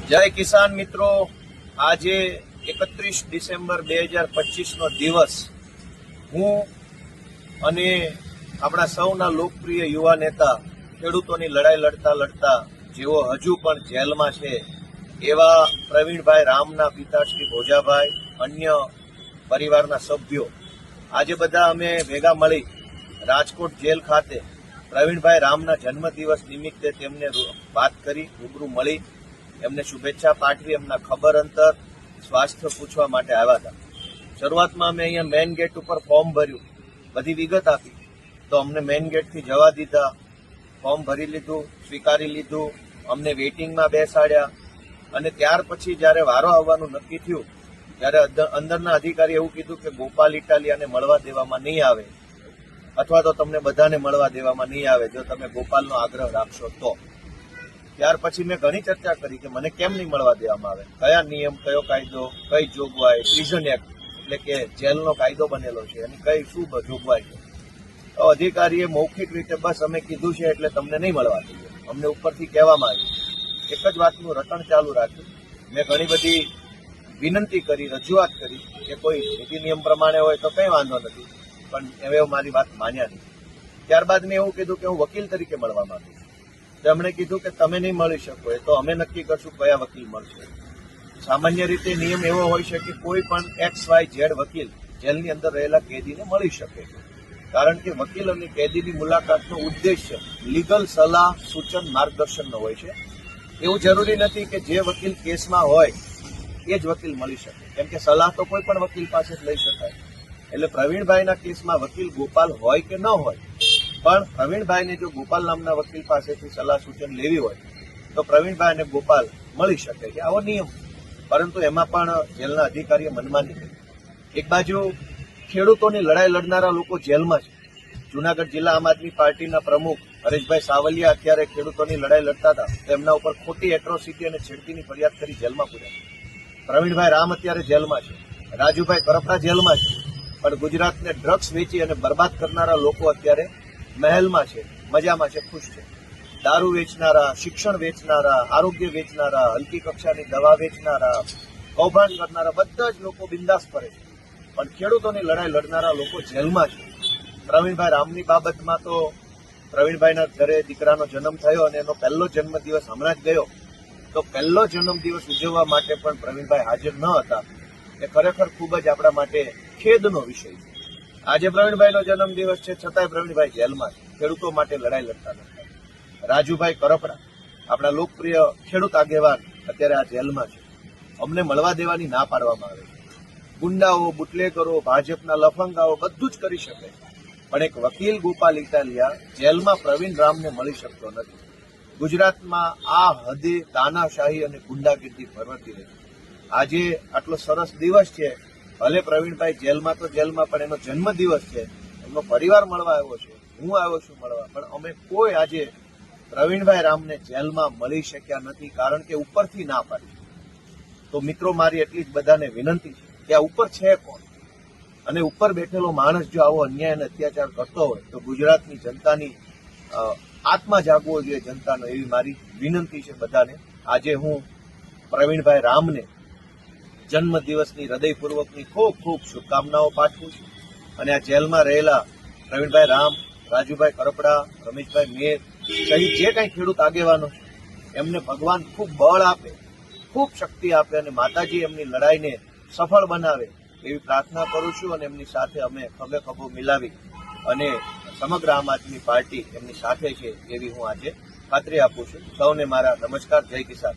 જય કિસાન મિત્રો, આજે 31 ડિસેમ્બર 2025 નો દિવસ હું અને આપણા સૌના લોકપ્રિય યુવા નેતા ખેડૂતોની લડાઈ લડતા જેઓ હજુ પણ જેલમાં છે એવા પ્રવીણભાઈ રામના પિતાશ્રી ભોજાભાઈ, અન્ય પરિવારના સભ્યો આજે બધા અમે ભેગા મળી રાજકોટ જેલ ખાતે પ્રવીણભાઈ રામના જન્મદિવસ નિમિત્તે તેમને વાત કરી, રૂબરૂ મળી, એમને શુભેચ્છા પાઠવી, એમના ખબર અંતર, સ્વાસ્થ્ય પૂછવા માટે આવ્યા હતા. શરૂઆતમાં અમે અહીંયા મેઇન ગેટ ઉપર ફોર્મ ભર્યું, બધી વિગત આપી, તો અમને મેઇન ગેટથી જવા દીધા, ફોર્મ ભરી લીધું, સ્વીકારી લીધું, અમને વેઇટિંગમાં બેસાડ્યા. અને ત્યાર પછી જ્યારે વારો આવવાનું નક્કી થયું ત્યારે અંદરના અધિકારી એવું કીધું કે ગોપાલ ઇટાલિયાને મળવા દેવામાં નહીં આવે, અથવા તો તમને બધાને મળવા દેવામાં નહીં આવે જો તમે ગોપાલનો આગ્રહ રાખશો તો. ત્યાર પછી મેં ઘણી ચર્ચા કરી કે મને કેમ નહીં મળવા દેવામાં આવે, કયા નિયમ, કયો કાયદો, કઈ જોગવાઈ, પ્રિઝન એક્ટ એટલે કે જેલનો કાયદો બનેલો છે અને કઈ શું જોગવાઈ છે. તો અધિકારીએ મૌખિક રીતે બસ અમે કીધું છે એટલે તમને નહીં મળવા દઈએ, અમને ઉપરથી કહેવામાં આવ્યું. એક જ વાતનું રટણ ચાલુ રાખ્યું. મેં ઘણી બધી વિનંતી કરી, રજૂઆત કરી કે કોઈ નીતિ નિયમ પ્રમાણે હોય તો કંઈ વાંધો નથી, પણ હવે મારી વાત માન્યા નહીં. ત્યારબાદ મેં એવું કીધું કે હું વકીલ તરીકે મળવા માંગુ છું. તો એમણે કીધું કે તમે નહીં મળી શકો, એ તો અમે નક્કી કરશું કયા વકીલ મળશે. સામાન્ય રીતે નિયમ એવો હોય છે કે કોઈ પણ XYZ વકીલ જેલની અંદર રહેલા કેદીને મળી શકે છે, કારણ કે વકીલ અને કેદીની મુલાકાતનો ઉદ્દેશ્ય લીગલ સલાહ, સૂચન, માર્ગદર્શનનો હોય છે. એવું જરૂરી નથી કે જે વકીલ કેસમાં હોય એ જ વકીલ મળી શકે, કેમ કે સલાહ તો કોઈ પણ વકીલ પાસે જ લઈ શકાય. એટલે પ્રવીણભાઈના કેસમાં વકીલ ગોપાલ હોય કે ન હોય, પણ પ્રવીણભાઈને જો ગોપાલ નામના વકીલ પાસેથી સલાહ સૂચન લેવી હોય તો પ્રવીણભાઈ અને ગોપાલ મળી શકે છે, આવો નિયમ. પરંતુ એમાં પણ જેલના અધિકારીએ મનમાની કરી. એક બાજુ ખેડૂતોની લડાઈ લડનારા લોકો જેલમાં છે. જૂનાગઢ જિલ્લા આમ આદમી પાર્ટીના પ્રમુખ હરેશભાઈ સાવલિયા અત્યારે ખેડૂતોની લડાઈ લડતા હતા તો એમના ઉપર ખોટી એટ્રોસિટી અને છેડતીની ફરિયાદ કરી જેલમાં પૂર્યા. પ્રવીણભાઈ રામ અત્યારે જેલમાં છે, રાજુભાઈ કરપડા જેલમાં છે, પણ ગુજરાતને ડ્રગ્સ વેચી અને બરબાદ કરનારા લોકો અત્યારે મહેલમાં છે, મજામાં છે, ખુશ છે. દારૂ વેચનારા, શિક્ષણ વેચનારા, આરોગ્ય વેચનારા, હલકી કક્ષાની દવા વેચનારા, કૌભાંડ કરનારા બધા જ લોકો બિંદાસ ફરે છે, પણ ખેડૂતોની લડાઈ લડનારા લોકો જેલમાં છે. પ્રવીણભાઈ રામની બાબતમાં તો પ્રવીણભાઈના ઘરે દીકરાનો જન્મ થયો અને એનો પહેલો જન્મદિવસ હમણાં જ ગયો, તો પહેલો જન્મદિવસ ઉજવવા માટે પણ પ્રવીણભાઈ હાજર ન હતા. એ ખરેખર ખૂબ જ આપણા માટે ખેદનો વિષય છે. આજે પ્રવીણભાઈનો જન્મદિવસ છે, છતાંય પ્રવીણભાઈ જેલમાં છે, ખેડૂતો માટે લડાઈ લડતા નથી. રાજુભાઈ કરપડા, આપણા લોકપ્રિય ખેડૂત આગેવાન, અત્યારે આ જેલમાં છે. અમને મળવા દેવાની ના પાડવામાં આવે છે. ગુંડાઓ, બુટલેગરો, ભાજપના લફંગાઓ બધું જ કરી શકે, પણ એક વકીલ ગોપાલ ઇટાલિયા જેલમાં પ્રવીણ રામને મળી શકતો નથી. ગુજરાતમાં આ હદે તાનાશાહી અને ગુંડાગીરી ભરતી રહી. આજે આટલો સરસ દિવસ છે, ભલે પ્રવીણભાઈ જેલમાં તો જેલમાં, પણ એનો જન્મદિવસ છે, એમનો પરિવાર મળવા આવ્યો છે, હું આવ્યો છું મળવા, પણ અમે કોઈ આજે પ્રવીણભાઈ રામને જેલમાં મળી શક્યા નથી, કારણ કે ઉપરથી ના પાડી. તો મિત્રો, મારી એટલી જ બધાને વિનંતી છે કે આ ઉપર છે કોણ, અને ઉપર બેઠેલો માણસ જો આવો અન્યાય અને અત્યાચાર કરતો હોય તો ગુજરાતની જનતાની આત્મા જાગવો જોઈએ જનતાનો, એવી મારી વિનંતી છે બધાને. આજે હું પ્રવીણભાઈ રામને જન્મદિવસની હૃદયપૂર્વકની ખૂબ ખૂબ શુભકામનાઓ પાઠવું છું. અને આ જેલમાં રહેલા પ્રવીણભાઈ રામ, રાજુભાઈ કરપડા, રમેશભાઈ મેર સહિત જે કંઈ ખેડૂત આગેવાનો છે એમને ભગવાન ખૂબ બળ આપે, ખૂબ શક્તિ આપે અને માતાજી એમની લડાઈને સફળ બનાવે એવી પ્રાર્થના કરું છું. અને એમની સાથે અમે ખભે ખભો મિલાવી અને સમગ્ર આમ આદમી પાર્ટી એમની સાથે છે એવી હું આજે ખાતરી આપું છું. સૌને મારા નમસ્કાર. જય કિસાન.